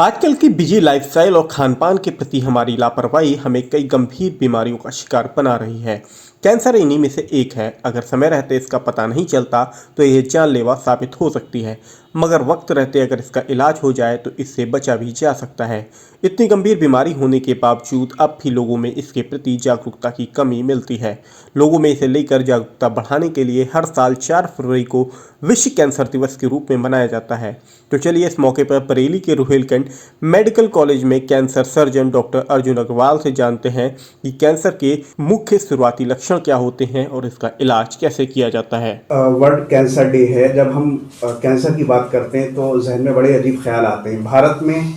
आजकल की busy lifestyle और खान-पान के प्रति हमारी लापरवाही हमें कई गंभीर बीमारियों का शिकार बना रही है। कैंसर इन्हीं में से एक है। अगर समय रहते इसका पता नहीं चलता तो यह जानलेवा साबित हो सकती है, मगर वक्त रहते अगर इसका इलाज हो जाए तो इससे बचा भी जा सकता है। इतनी गंभीर बीमारी होने के बावजूद अब भी लोगों में इसके प्रति जागरूकता की कमी मिलती है। लोगों में इसे लेकर जागरूकता बढ़ाने के लिए हर साल 4 फरवरी को विश्व कैंसर दिवस के रूप में मनाया जाता है। तो चलिए इस मौके पर बरेली के रुहेलखंड मेडिकल कॉलेज में cancer surgeon doctor Arjun Agarwal से जानते हैं कि कैंसर के मुख्य शुरुआती लक्षण क्या होते हैं और इसका इलाज कैसे किया जाता है। वर्ल्ड कैंसर डे है। जब हम कैंसर की बात करते हैं तो जहन में बड़े अजीब ख्याल आते हैं। भारत में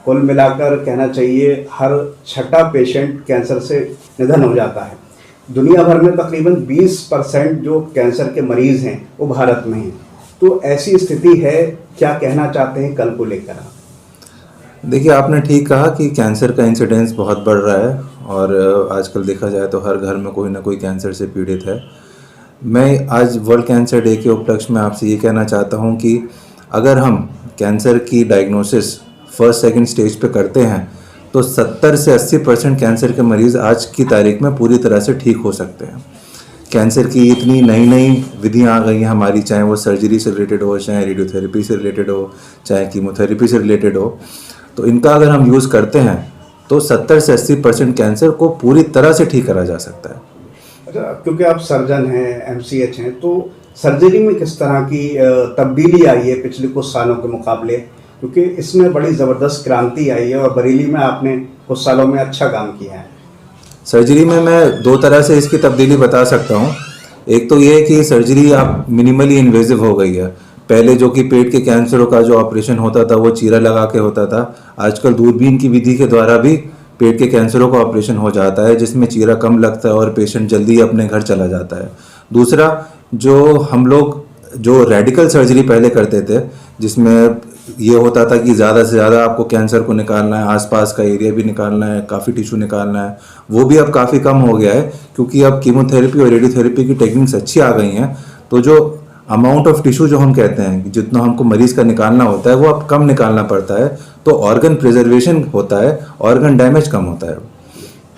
कुल मिलाकर कहना चाहिए हर छठा पेशेंट कैंसर से निधन हो जाता है। दुनिया भर में तकरीबन 20% जो कैंसर के मरीज़ हैं वो भारत में हैं। तो ऐसी स्थिति है, क्या कहना चाहते हैं कल को लेकर आप? देखिए, आपने ठीक कहा कि कैंसर का इंसिडेंस बहुत बढ़ रहा है और आजकल देखा जाए तो हर घर में कोई ना कोई कैंसर से पीड़ित है। मैं आज वर्ल्ड कैंसर डे के उपलक्ष्य में आपसे ये कहना चाहता हूँ कि अगर हम कैंसर की डायग्नोसिस फर्स्ट सेकंड स्टेज पे करते हैं तो 70 से 80% कैंसर के मरीज़ आज की तारीख में पूरी तरह से ठीक हो सकते हैं। कैंसर की इतनी नई नई विधियाँ आ गई हैं हमारी, चाहे वो सर्जरी से रिलेटेड हो, चाहे रेडियोथेरेपी से रिलेटेड हो, चाहे कीमोथेरेपी से रिलेटेड हो। तो इनका अगर हम यूज़ करते हैं तो 70 से 80% कैंसर को पूरी तरह से ठीक करा जा सकता है। अच्छा, क्योंकि आप सर्जन हैं, MCH हैं, तो सर्जरी में किस तरह की तब्दीली आई है पिछले कुछ सालों के मुकाबले? क्योंकि इसमें बड़ी ज़बरदस्त क्रांति आई है और बरेली में आपने कुछ सालों में अच्छा काम किया है। सर्जरी में मैं दो तरह से इसकी तब्दीली बता सकता हूँ। एक तो ये है कि सर्जरी आप मिनिमली इन्वेजिव हो गई है। पहले जो कि पेट के कैंसरों का जो ऑपरेशन होता था वो चीरा लगा के होता था। आजकल दूरबीन की विधि के द्वारा भी पेट के कैंसरों का ऑपरेशन हो जाता है, जिसमें चीरा कम लगता है और पेशेंट जल्दी अपने घर चला जाता है। दूसरा, जो हम लोग जो रेडिकल सर्जरी पहले करते थे, जिसमें ये होता था कि ज़्यादा से ज़्यादा आपको कैंसर को निकालना है, आसपास का एरिया भी निकालना है, काफ़ी टिश्यू निकालना है, वो भी अब काफ़ी कम हो गया है क्योंकि अब कीमोथेरेपी और रेडियोथेरेपी की टेक्निक्स अच्छी आ गई हैं। तो जो अमाउंट ऑफ टिश्यू जो हम कहते हैं कि जितना हमको मरीज़ का निकालना होता है वो अब कम निकालना पड़ता है, तो ऑर्गन प्रिजर्वेशन होता है, ऑर्गन डैमेज कम होता है।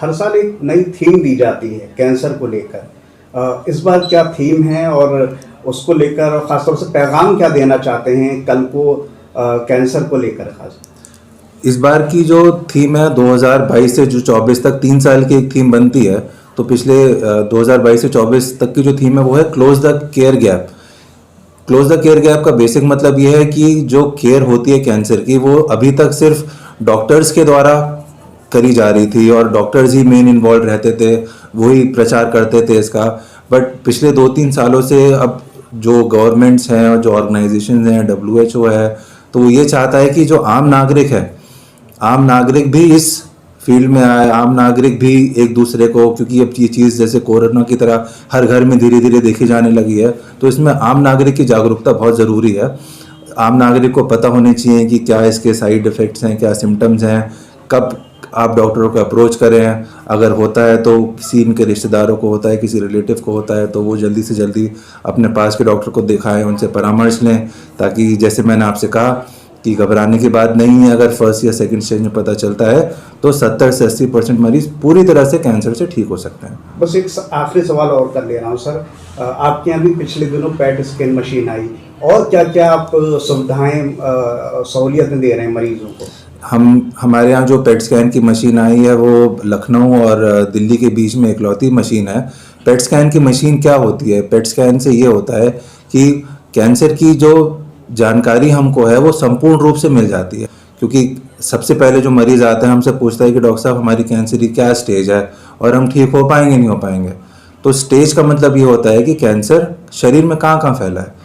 हर साल एक नई थीम दी जाती है कैंसर को लेकर। इस बार क्या थीम है और उसको लेकर ख़ासतौर से पैगाम क्या देना चाहते हैं कल को कैंसर को लेकर? खास इस बार की जो थीम है 2022 से जो 24 तक 3 साल की एक थीम बनती है, तो पिछले 2022 से 24 तक की जो थीम है वो है close the care gap. Close the care gap का बेसिक मतलब ये है कि जो केयर होती है कैंसर की वो अभी तक सिर्फ डॉक्टर्स के द्वारा करी जा रही थी और डॉक्टर्स ही मेन इन्वॉल्व रहते थे, वही प्रचार करते थे इसका। बट पिछले 2-3 सालों से अब जो गवर्नमेंट्स हैं और जो ऑर्गेनाइजेशन हैं, WHO है, तो वो ये चाहता है कि जो आम नागरिक है, आम नागरिक भी इस फील्ड में आए, आम नागरिक भी एक दूसरे को, क्योंकि अब ये चीज़ जैसे कोरोना की तरह हर घर में धीरे धीरे देखी जाने लगी है, तो इसमें आम नागरिक की जागरूकता बहुत ज़रूरी है। आम नागरिक को पता होनी चाहिए कि क्या इसके साइड इफ़ेक्ट्स हैं, क्या सिम्टम्स हैं, कब आप डॉक्टरों को अप्रोच करें, अगर होता है तो किसी इनके रिश्तेदारों को होता है, किसी रिलेटिव को होता है, तो वो जल्दी से जल्दी अपने पास के डॉक्टर को दिखाएं, उनसे परामर्श लें, ताकि जैसे मैंने आपसे कहा कि घबराने की बात नहीं है। अगर फर्स्ट या सेकंड स्टेज में पता चलता है तो 70 से 80% मरीज पूरी तरह से कैंसर से ठीक हो सकते हैं। बस एक आखिरी सवाल और कर ले रहा हूँ सर, आपके यहाँ भी पिछले दिनों पैट स्कैन मशीन आई, और क्या क्या आप सुविधाएं सहूलियतें दे रहे हैं मरीजों को? हमारे यहाँ जो पेट स्कैन की मशीन आई है वो लखनऊ और दिल्ली के बीच में इकलौती मशीन है। पेट स्कैन की मशीन क्या होती है? पेट स्कैन से ये होता है कि कैंसर की जो जानकारी हमको है वो संपूर्ण रूप से मिल जाती है, क्योंकि सबसे पहले जो मरीज़ आता है हमसे पूछता है कि डॉक्टर साहब हमारी कैंसर की क्या स्टेज है और हम ठीक हो पाएंगे नहीं हो पाएंगे। तो स्टेज का मतलब ये होता है कि कैंसर शरीर में कहाँ कहाँ फैला है।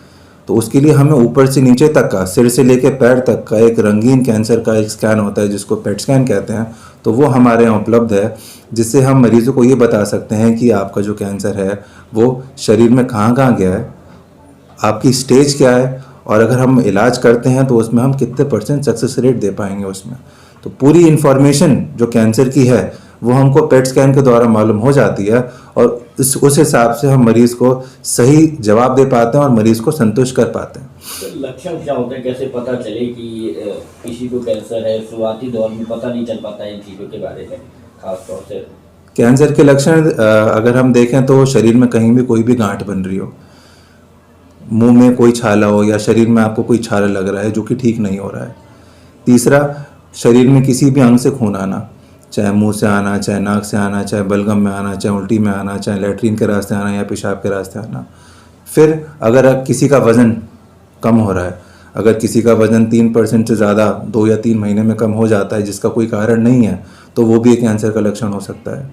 तो उसके लिए हमें ऊपर से नीचे तक का, सिर से लेकर पैर तक का एक रंगीन कैंसर का एक स्कैन होता है जिसको पेट स्कैन कहते हैं। तो वो हमारे यहाँ उपलब्ध है, जिससे हम मरीजों को ये बता सकते हैं कि आपका जो कैंसर है वो शरीर में कहाँ कहाँ गया है, आपकी स्टेज क्या है, और अगर हम इलाज करते हैं तो उसमें हम कितने % सक्सेस रेट दे पाएंगे उसमें। तो पूरी इन्फॉर्मेशन जो कैंसर की है वो हमको पेट स्कैन के द्वारा मालूम हो जाती है और उस हिसाब से हम मरीज़ को सही जवाब दे पाते हैं और मरीज़ को संतुष्ट कर पाते हैं। तो लक्षण क्या होते हैं, कैसे पता चले कि किसी को कैंसर है? शुरुआती दौर में पता नहीं चल पाता है इन चीज़ों के बारे में, खास तौर से। कैंसर के लक्षण अगर हम देखें तो शरीर में कहीं भी कोई भी गांठ बन रही हो, मुंह में कोई छाला हो या शरीर में आपको कोई छाला लग रहा है जो कि ठीक नहीं हो रहा है। तीसरा, शरीर में किसी भी अंग से खून आना, चाहे मुंह से आना, चाहे नाक से आना, चाहे बलगम में आना, चाहे उल्टी में आना, चाहे लैट्रीन के रास्ते आना या पेशाब के रास्ते आना। फिर अगर किसी का वज़न कम हो रहा है, अगर किसी का वज़न 3% से ज़्यादा 2 या 3 महीने में कम हो जाता है जिसका कोई कारण नहीं है, तो वो भी एक कैंसर का लक्षण हो सकता है।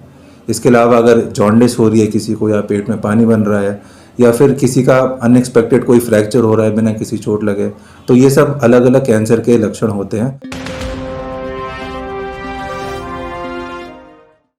इसके अलावा अगर जॉन्डिस हो रही है किसी को, या पेट में पानी बन रहा है, या फिर किसी का अनएक्सपेक्टेड कोई फ्रैक्चर हो रहा है बिना किसी चोट लगे, तो ये सब अलग अलग कैंसर के लक्षण होते हैं।